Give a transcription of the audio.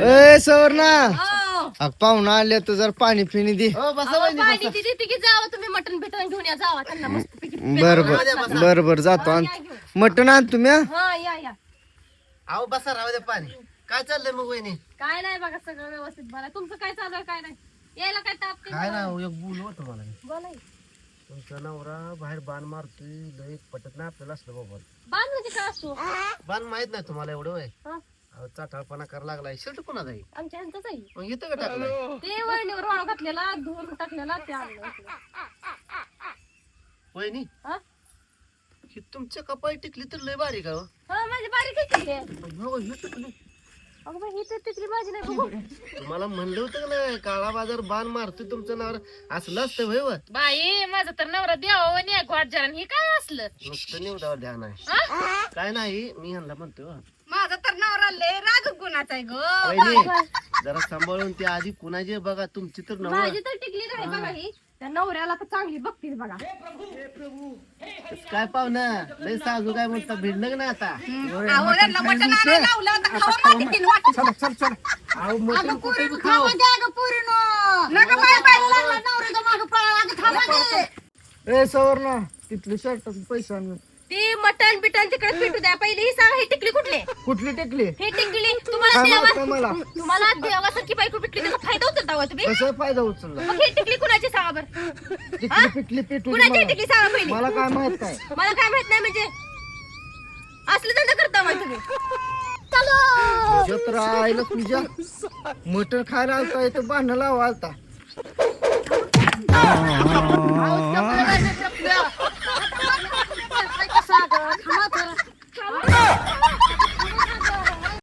ए सवर्णा हो. पाहुणा आले तर जर पाणी पिणी दे. पाणी ती देते की जावं तुम्ही मटण बिटन घेऊन या जावा त्यांना मस्त बर बर जातो मटण आण तुम्ही हा? हा या अहो बसा राहू द्या पाणी. काय चाललंय मग वहिनी? काय नाही बघा सगळं व्यवस्थित बघा तुमचं काय चालू आहे काय नाही यायला काय ताप ते काय ना एक बोलू होतं मला. बोला की. तुमचा नवरा बाहेर बाण मारतोय, लय पटत नाही आपल्याला असलं बाबा. बाण म्हणजे काय असतो बाण माहित नाही तुम्हाला एवढं वय? हा? अहो चाटाळपणा करायला लागलाय. शर्ट कोणाचा आहे? आमच्या ह्यांचंच आहे मग इथं का टाकलाय? ते वळणीवर वाळू घातलेला धुवून टाकलेला ते आणलं इकडं. वहिनी हा? ही तुमच्या कपाळी टिकली तर लय बारीक आहे हो. हा माझी बारीक आहे की ते. हो, ही टिकली. अगं बाई ही तर तिथली माझी नाही बघू तुम्हाला म्हणलं होतं का नाही काळा बाजार बाण मारतोय तुमचं नवरा असलं असतं वय व? बाई माझं तर नवरा द्यावं आणि एक वाटजारण हे काय असलं नुसतं निवडावर ध्यान आहे. हा? काय नाही मी ह्यांना म्हणतोय हो. माझा तर नवरा लय राग गुणाचा आहे ग वहिनी जरा सांभाळून ती आधी कुणाची आहे बघा. तुमची तर नवरा माझी तर टिकली नाही बघा ही त्या नवऱ्याला तर चांगली बघतील बघा काय पाहुणं लय साजू काय म्हणता भिडलं ना आता. अहो मटण कुठे बी खाऊ. ए सवर्णा तिथले शर्ट पैसे आण. ती मटण बिटन तिकडे पिटू द्या पहिली ही सांगा ही टिकली कुठली कुठली टेकली ही टिकली तुम्हाला काय माहित देवा मला तुम्हाला देवासारखी बायको पिटली त्याचा फायदा उचलता का तुम्ही कसा फायदा उचलला मग ही टिकली कुणाची सांगा बरं टिकली पिकली पेटू कुणाची ही टिकली सांगा पहिली मला काय माहित काय मला काय माहित नाही म्हणजे असलं धंदा करता मग तुम्ही तुझ्या तर आईला तुझ्या मटण खायला आलता इथं भांडण लावा आलता